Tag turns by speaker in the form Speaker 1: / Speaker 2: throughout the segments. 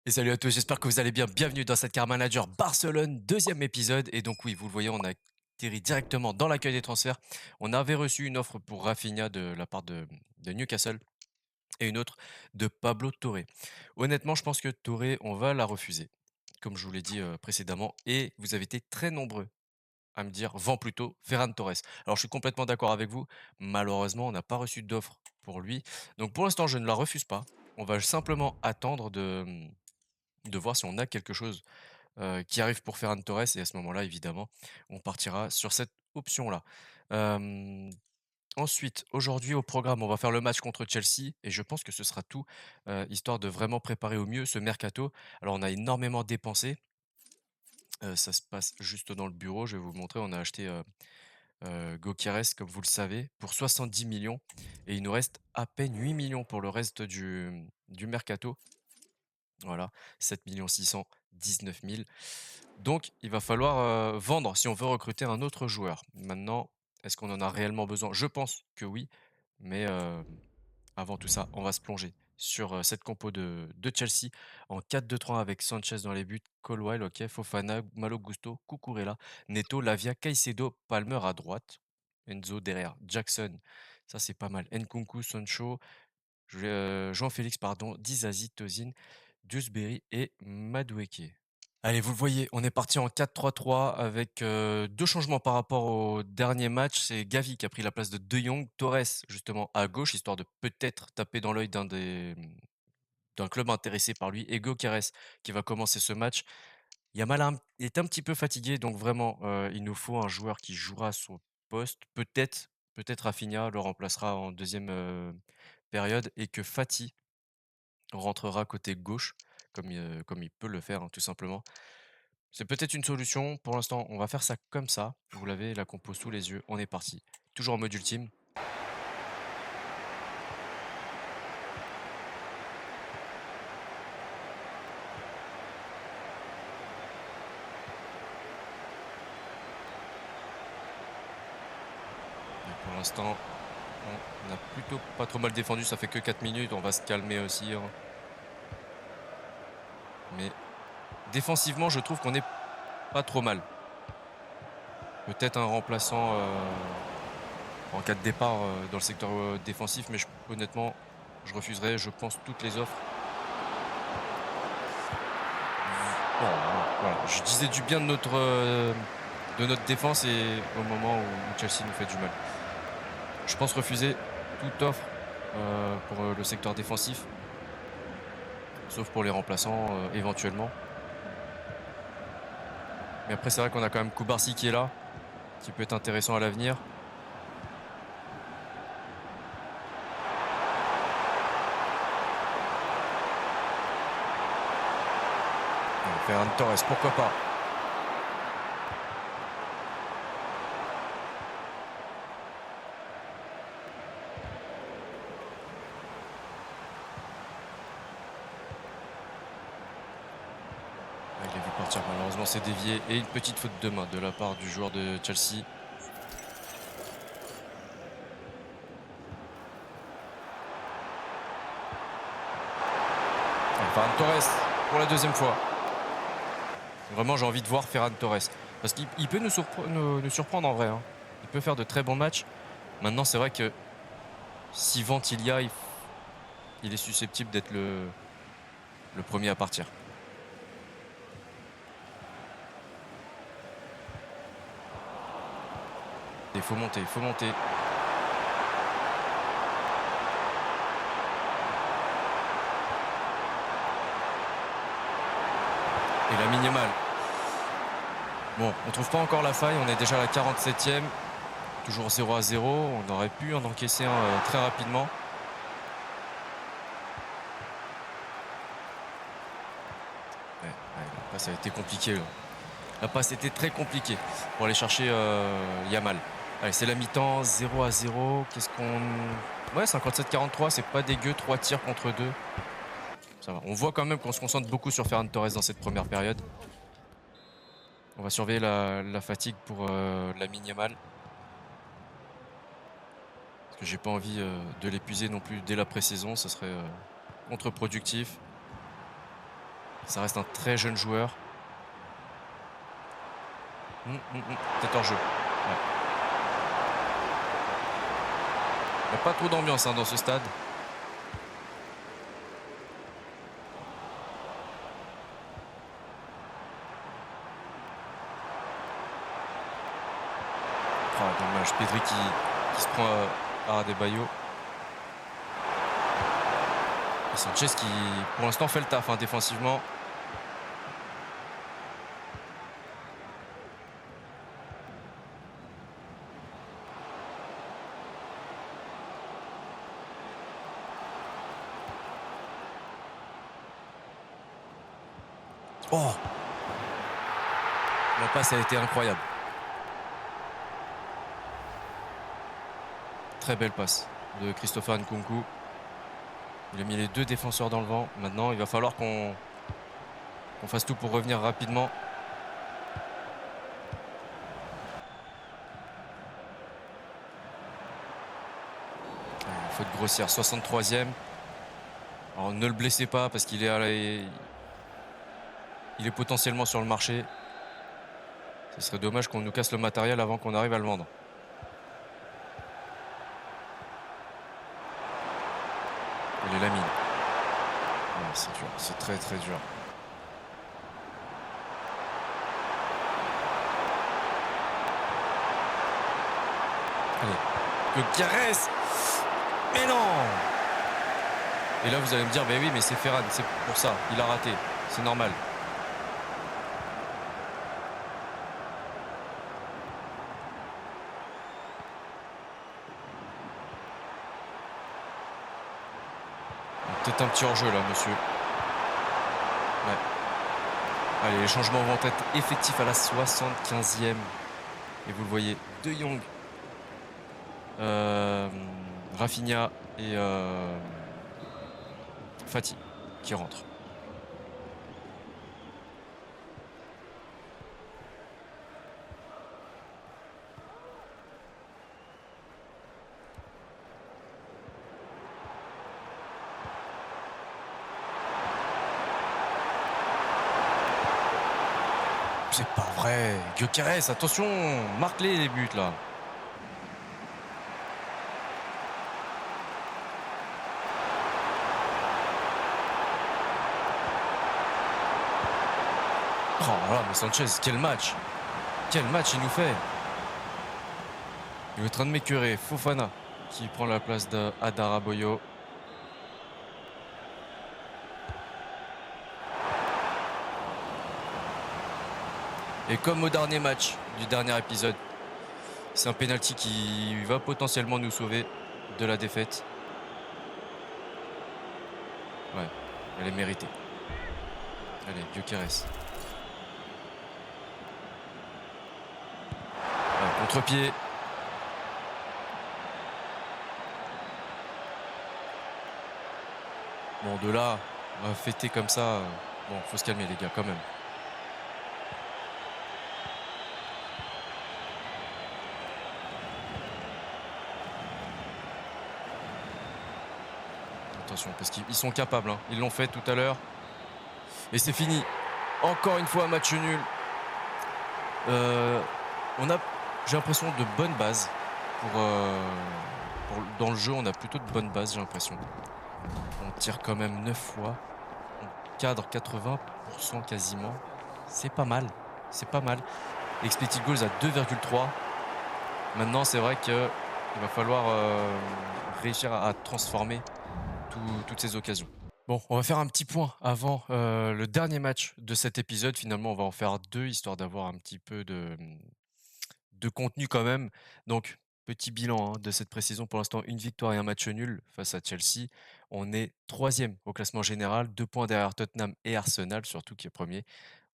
Speaker 1: Et salut à tous, j'espère que vous allez bien. Bienvenue dans cette Car Manager Barcelone, deuxième épisode. Et donc oui, vous le voyez, on a atterri directement dans l'accueil des transferts. On avait reçu une offre pour Rafinha de la part de Newcastle et une autre de Pablo Torre. Honnêtement, je pense que Torre, on va la refuser, comme je vous l'ai dit précédemment. Et vous avez été très nombreux à me dire, vends plutôt Ferran Torres. Alors je suis complètement d'accord avec vous. Malheureusement, on n'a pas reçu d'offre pour lui. Donc pour l'instant, je ne la refuse pas. On va simplement attendre de voir si on a quelque chose, qui arrive pour Ferran Torres et à ce moment-là, évidemment, on partira sur cette option-là. Hem, Ensuite, aujourd'hui au programme, on va faire le match contre Chelsea et je pense que ce sera tout, histoire de vraiment préparer au mieux ce mercato. Alors on a énormément dépensé, ça se passe juste dans le bureau, je vais vous montrer. On a acheté, Gyökeres, comme vous le savez, pour 70 millions et il nous reste à peine 8 millions pour le reste du mercato. Voilà, 7 619 000. Donc, il va falloir vendre si on veut recruter un autre joueur. Maintenant, est-ce qu'on en a réellement besoin? Je pense que oui, mais avant tout ça, on va se plonger sur cette compo de Chelsea en 4-2-3 avec Sanchez dans les buts, Colwill, ok, Fofana, Malo Gusto, Cucurella, Neto, Lavia, Caicedo, Palmer à droite, Enzo derrière, Jackson, ça c'est pas mal, Nkunku, Sancho, João Félix, pardon, Disasi, Tozin, Dewsbury et Madueke. Allez, vous le voyez, on est parti en 4-3-3 avec 2 changements par rapport au dernier match. C'est Gavi qui a pris la place de De Jong, Torres justement à gauche, histoire de peut-être taper dans l'œil d'un club intéressé par lui, et Gyökeres qui va commencer ce match. Yamal est un petit peu fatigué, donc vraiment, il nous faut un joueur qui jouera à son poste. Peut-être Rafinha le remplacera en deuxième période et que Fati rentrera côté gauche comme il peut le faire, hein, tout simplement. C'est peut-être une solution. Pour l'instant, on va faire ça comme ça. Vous l'avez, la compo sous les yeux. On est parti. Toujours en mode ultime. Et pour l'instant, on a plutôt pas trop mal défendu. Ça fait que 4 minutes. On va se calmer aussi, hein. Mais défensivement, je trouve qu'on est pas trop mal. Peut-être un remplaçant en cas de départ dans le secteur défensif, mais honnêtement, je refuserais, je pense, toutes les offres. Bon, voilà. Je disais du bien de notre défense et au moment où Chelsea nous fait du mal. Je pense refuser toute offre pour le secteur défensif, sauf pour les remplaçants éventuellement. Mais après, c'est vrai qu'on a quand même Koubarsi qui est là, qui peut être intéressant à l'avenir. Ferran Torres, pourquoi pas. Ah, il a vu partir, malheureusement c'est dévié. Et une petite faute de main de la part du joueur de Chelsea. Ferran Torres pour la deuxième fois. Vraiment, j'ai envie de voir Ferran Torres. Parce qu'il peut nous surprendre en vrai, hein. Il peut faire de très bons matchs. Maintenant, c'est vrai que si vente il y a, il est susceptible d'être le premier à partir. Il faut monter, il faut monter. Et la minimale. Bon, on trouve pas encore la faille, on est déjà à la 47e. Toujours 0-0, on aurait pu en encaisser un très rapidement. Ouais, la passe a été compliquée, là. La passe était très compliquée pour aller chercher Yamal. Allez, c'est la mi-temps, 0-0. Qu'est-ce qu'on... Ouais, 57-43, c'est pas dégueu, 3 tirs contre 2. Ça va. On voit quand même qu'on se concentre beaucoup sur Ferran Torres dans cette première période. On va surveiller la fatigue pour Lamine Yamal. Parce que j'ai pas envie de l'épuiser non plus dès la pré-saison, ça serait contre-productif. Ça reste un très jeune joueur. Peut-être hors jeu. Ouais. Il y a pas trop d'ambiance, hein, dans ce stade. Ah dommage, Pedri qui se prend à Adebayo et Sanchez qui, pour l'instant, fait le taf, hein, défensivement. Oh! La passe a été incroyable. Très belle passe de Christopher Nkunku. Il a mis les 2 défenseurs dans le vent. Maintenant, il va falloir qu'on fasse tout pour revenir rapidement. Faute grossière, 63e. Alors ne le blessez pas parce qu'il est il est potentiellement sur le marché. Ce serait dommage qu'on nous casse le matériel avant qu'on arrive à le vendre. Il est la mine. Ouais, c'est dur, c'est très très dur. Allez, Gutiérrez. Mais non! Et là, vous allez me dire, ben oui, mais c'est Ferran, c'est pour ça, il a raté, c'est normal. Peut-être un petit hors-jeu là, monsieur. Ouais. Allez, les changements vont être effectifs à la 75e. Et vous le voyez, De Jong, Rafinha et Fati qui rentrent. C'est pas vrai. Gyökeres, attention, marque-les les buts là. Oh là là, mais Sanchez, quel match! Quel match il nous fait! Il est en train de m'écœurer. Fofana qui prend la place d'Adara Boyo. Et comme au dernier match du dernier épisode, c'est un penalty qui va potentiellement nous sauver de la défaite. Ouais, elle est méritée. Allez, Gyökeres. Ouais, contre-pied. Bon, de là, on va fêter comme ça. Bon, faut se calmer les gars quand même. Attention, parce qu'ils sont capables, hein. Ils l'ont fait tout à l'heure. Et c'est fini. Encore une fois, match nul. Euh, on a, j'ai l'impression, de bonnes bases. Dans le jeu, on a plutôt de bonnes bases, j'ai l'impression. On tire quand même 9 fois. On cadre 80% quasiment. C'est pas mal. C'est pas mal. Expected goals à 2,3. Maintenant, c'est vrai qu'il va falloir réussir à transformer toutes ces occasions. Bon, on va faire un petit point avant le dernier match de cet épisode. Finalement, on va en faire 2 histoire d'avoir un petit peu de contenu quand même. Donc, petit bilan, hein, de cette pré-saison. Pour l'instant, une victoire et un match nul face à Chelsea. On est 3e au classement général, 2 points derrière Tottenham et Arsenal, surtout qui est premier.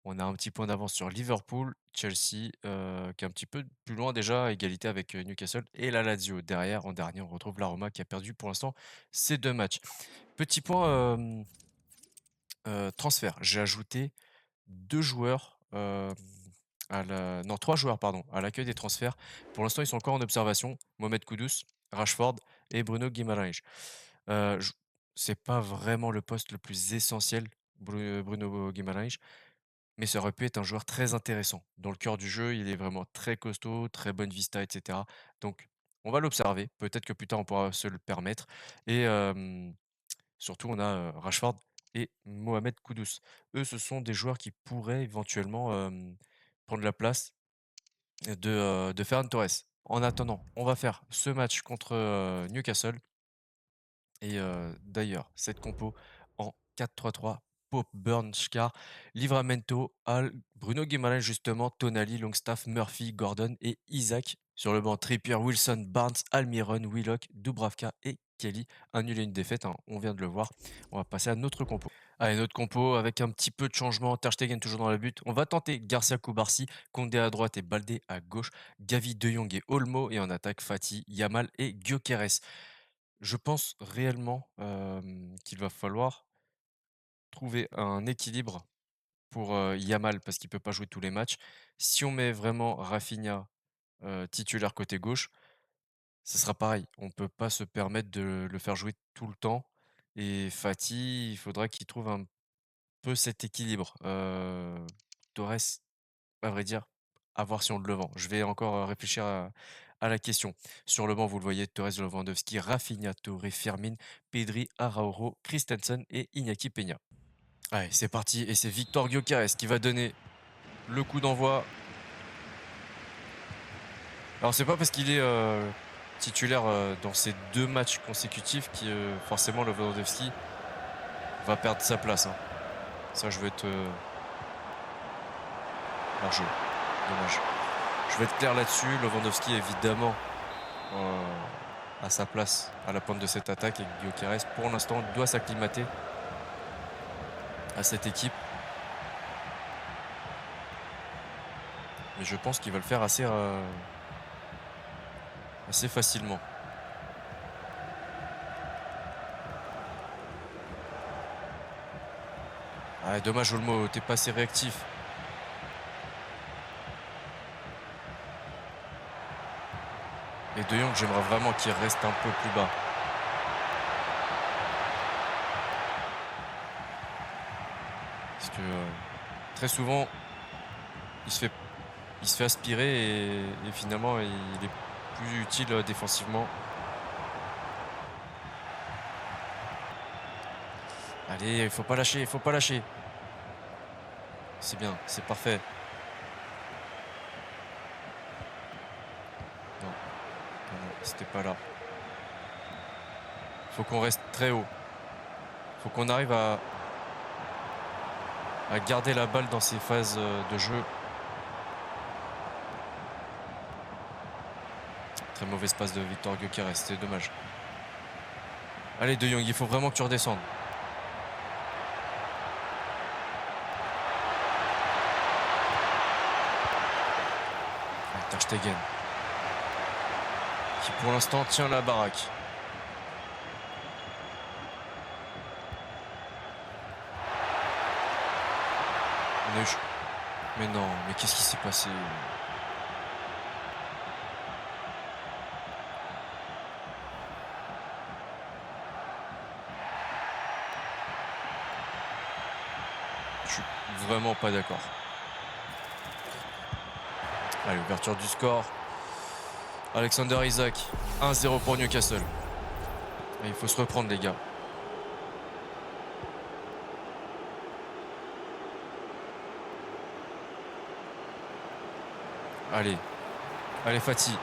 Speaker 1: On a un petit point d'avance sur Liverpool, Chelsea, qui est un petit peu plus loin déjà, à égalité avec Newcastle et la Lazio. Derrière, en dernier, on retrouve la Roma qui a perdu pour l'instant ces 2 matchs. Petit point transfert. J'ai ajouté 2 joueurs, non 3 joueurs pardon, à l'accueil des transferts. Pour l'instant, ils sont encore en observation. Mohamed Kudus, Rashford et Bruno Guimaraes. Je C'est pas vraiment le poste le plus essentiel Bruno Guimarães, mais ça aurait pu être un joueur très intéressant. Dans le cœur du jeu, il est vraiment très costaud, très bonne vista, et cetera. Donc on va l'observer, peut-être que plus tard on pourra se le permettre et surtout on a, Rashford et Mohamed Kudus. Eux, ce sont des joueurs qui pourraient éventuellement, prendre la place de Ferran Torres. En attendant, on va faire ce match contre, Newcastle et d'ailleurs, cette compo en 4-3-3, Pope, Burn, Schär, Livramento, Hall, Bruno Guimaraes justement, Tonali, Longstaff, Murphy, Gordon et Isaac. Sur le banc, Trippier, Wilson, Barnes, Almiron, Willock, Dubravka et Kelly. Un nul et une défaite, hein, on vient de le voir. On va passer à notre compo. Allez, notre compo avec un petit peu de changement. Ter Stegen toujours dans le but. On va tenter Garcia Koubarsi, Condé à droite et Baldé à gauche. Gavi, De Jong et Olmo. Et en attaque, Fati, Yamal et Gyökeres. Je pense réellement, qu'il va falloir trouver un équilibre pour, Yamal parce qu'il peut pas jouer tous les matchs. Si on met vraiment Rafinha, titulaire côté gauche, ce sera pareil. On peut pas se permettre de le faire jouer tout le temps et Fati, il faudra qu'il trouve un peu cet équilibre. Torres, à vrai dire, à voir si on le vend. Je vais encore, réfléchir à la question. Sur le banc, vous le voyez, Torres, Lewandowski, Rafinha, Touré, Firmin, Pedri, Araújo, Christensen et Iñaki Peña. Allez, c'est parti et c'est Victor Gyökeres qui va donner le coup d'envoi. Alors c'est pas parce qu'il est, titulaire, dans ces 2 matchs consécutifs que, forcément Lewandowski va perdre sa place, hein. Ça, je veux être, hors-jeu. Dommage. Je vais être clair là-dessus. Lewandowski, évidemment, à sa place à la pointe de cette attaque et Gyökeres, pour l'instant, doit s'acclimater à cette équipe. Mais je pense qu'il va le faire assez facilement. Ah, dommage, Olmo, t'es pas assez réactif. Et De Jong, j'aimerais vraiment qu'il reste un peu plus bas. Parce que très souvent, il se fait, il se fait aspirer et finalement, il est plus utile défensivement. Allez, il faut pas lâcher, il faut pas lâcher. C'est bien, c'est parfait. Non, non, non, c'était pas là. Faut qu'on reste très haut. Faut qu'on arrive à garder la balle dans ces phases de jeu. Très mauvaise passe de Victor Gyökeres, c'était dommage. Allez De Jong, il faut vraiment que tu redescendes. Ah, Ter Stegen, qui pour l'instant tient la baraque. On a eu... Mais non, mais qu'est-ce qui s'est passé? Je suis vraiment pas d'accord. Allez, ouverture du score. Alexander Isak, 1-0 pour Newcastle. Et il faut se reprendre, les gars. Allez, allez Fati.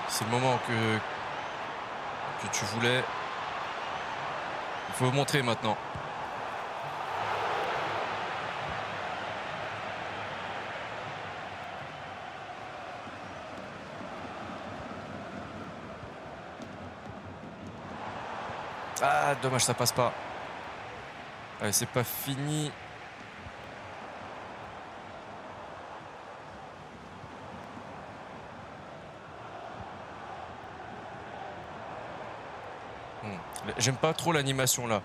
Speaker 1: C'est le moment que tu voulais. Il faut montrer maintenant. Ah, dommage, ça passe pas. Allez, c'est pas fini. J'aime pas trop l'animation là.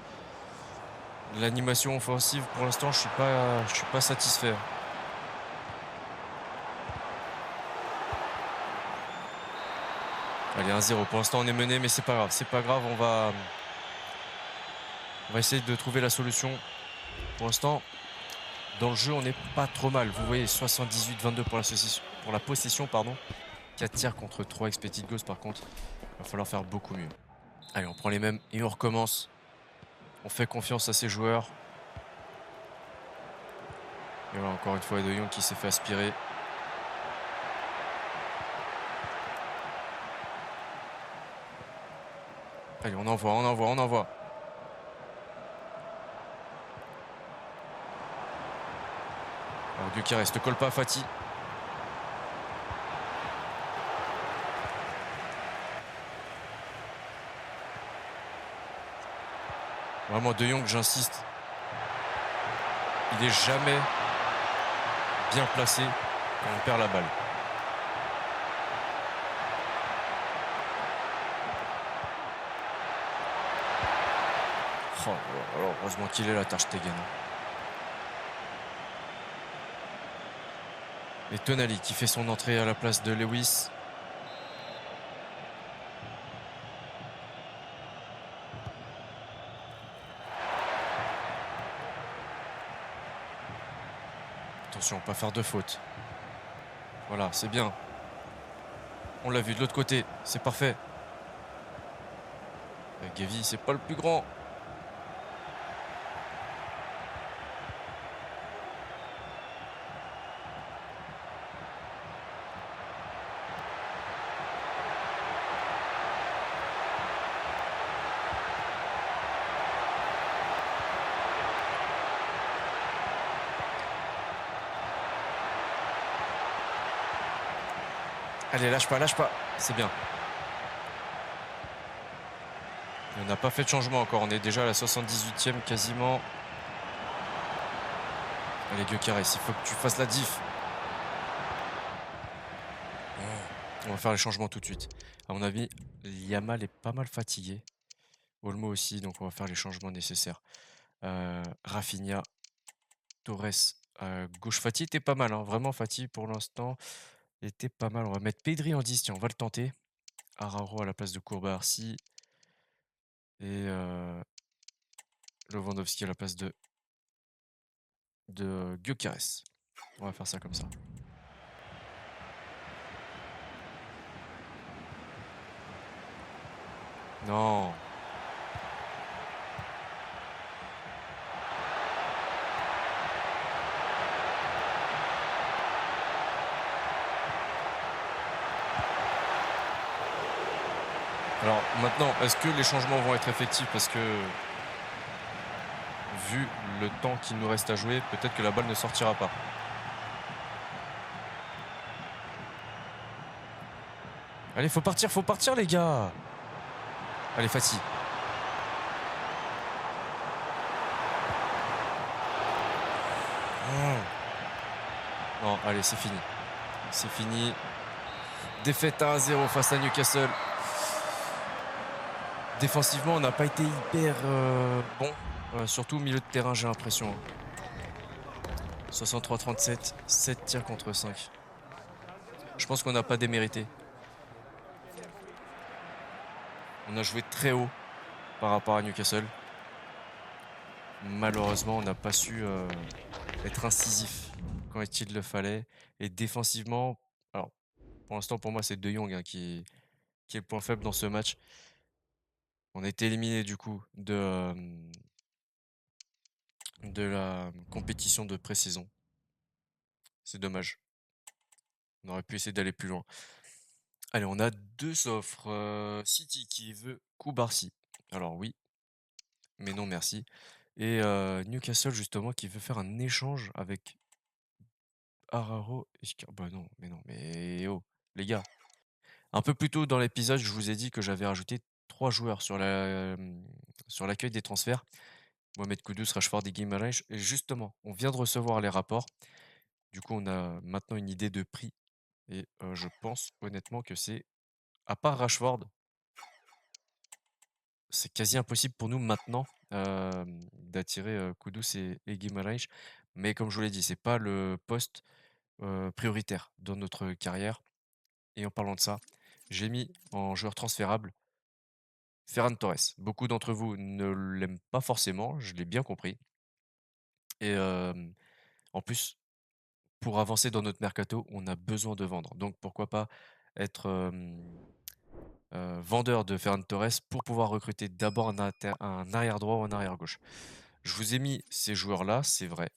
Speaker 1: L'animation offensive, pour l'instant, je suis pas satisfait. Allez, 1-0. Pour l'instant, on est mené, mais c'est pas grave. C'est pas grave, on va essayer de trouver la solution. Pour l'instant, dans le jeu, on n'est pas trop mal. Vous voyez, 78-22 pour la possession, pardon. 4 tirs contre 3 expected goals, par contre. Il va falloir faire beaucoup mieux. Allez, on prend les mêmes et on recommence. On fait confiance à ces joueurs. Et voilà, encore une fois, De Jong qui s'est fait aspirer. Allez, on envoie, on envoie, on envoie. Alors, Gyökeres, te colle pas, Fati. Vraiment, De Jong, j'insiste. Il est jamais bien placé quand on perd la balle. Oh, alors, heureusement qu'il est là, Ter Stegen. Et Tonali qui fait son entrée à la place de Lewis. Attention, pas faire de faute. Voilà, c'est bien. On l'a vu de l'autre côté, c'est parfait. Gavi, c'est pas le plus grand. Allez, lâche pas, c'est bien. Et on n'a pas fait de changement encore, on est déjà à la 78e quasiment. Allez, Gyökeres, il faut que tu fasses la diff. On va faire les changements tout de suite. À mon avis, Yamal est pas mal fatigué. Olmo aussi, donc on va faire les changements nécessaires. Rafinha, Torres, gauche. Fati était pas mal, hein. Vraiment Fati pour l'instant était pas mal. On va mettre Pedri en 10, tiens, on va le tenter. Araujo à la place de Courbarsi. Et Lewandowski à la place de Gyökeres. On va faire ça comme ça. Non. Alors maintenant, est-ce que les changements vont être effectifs? Parce que vu le temps qu'il nous reste à jouer, peut-être que la balle ne sortira pas. Allez, faut partir les gars. Allez, Fati. Non, allez, c'est fini. C'est fini. Défaite à 1-0 face à Newcastle. Défensivement, on n'a pas été hyper bon. Surtout au milieu de terrain, j'ai l'impression. 63-37, 7 tirs contre 5. Je pense qu'on n'a pas démérité. On a joué très haut par rapport à Newcastle. Malheureusement, on n'a pas su être incisif quand il le fallait. Et défensivement, alors pour l'instant, pour moi, c'est De Jong hein, qui est le point faible dans ce match. On a été éliminé du coup de la compétition de pré-saison. C'est dommage. On aurait pu essayer d'aller plus loin. Allez, on a 2 offres. City qui veut Koubarsi. Alors oui, mais non merci. Et Newcastle justement qui veut faire un échange avec Araro et bah non, mais oh, les gars. Un peu plus tôt dans l'épisode, je vous ai dit que j'avais rajouté 3 joueurs sur l'accueil des transferts. Mohamed Kudus, Rashford et Guimarães. Et justement, on vient de recevoir les rapports. Du coup, on a maintenant une idée de prix. Et je pense honnêtement que c'est, à part Rashford, c'est quasi impossible pour nous maintenant d'attirer Kudus et Guimarães. Mais comme je vous l'ai dit, c'est pas le poste prioritaire dans notre carrière. Et en parlant de ça, j'ai mis en joueur transférable Ferran Torres. Beaucoup d'entre vous ne l'aiment pas forcément, je l'ai bien compris et en plus, pour avancer dans notre mercato, on a besoin de vendre. Donc pourquoi pas être, vendeur de Ferran Torres pour pouvoir recruter d'abord un arrière droit ou un arrière gauche. Je vous ai mis ces joueurs-là, c'est vrai.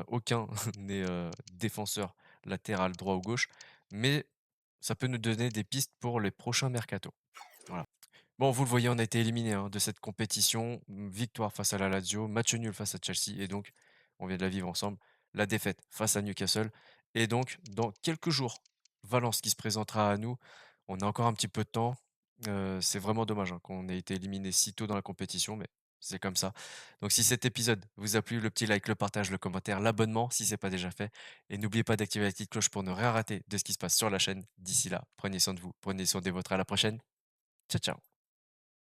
Speaker 1: Aucun n'est, défenseur latéral droit ou gauche, mais ça peut nous donner des pistes pour les prochains mercatos. Voilà. Bon, vous le voyez, on a été éliminé hein, de cette compétition. Victoire face à la Lazio, match nul face à Chelsea, et donc, on vient de la vivre ensemble, la défaite face à Newcastle. Et donc, dans quelques jours, Valence qui se présentera à nous. On a encore un petit peu de temps. C'est vraiment dommage hein, qu'on ait été éliminé si tôt dans la compétition, mais c'est comme ça. Donc, si cet épisode vous a plu, le petit like, le partage, le commentaire, l'abonnement si c'est pas déjà fait. Et n'oubliez pas d'activer la petite cloche pour ne rien rater de ce qui se passe sur la chaîne. D'ici là, prenez soin de vous, prenez soin des vôtres. À la prochaine. Ciao, ciao.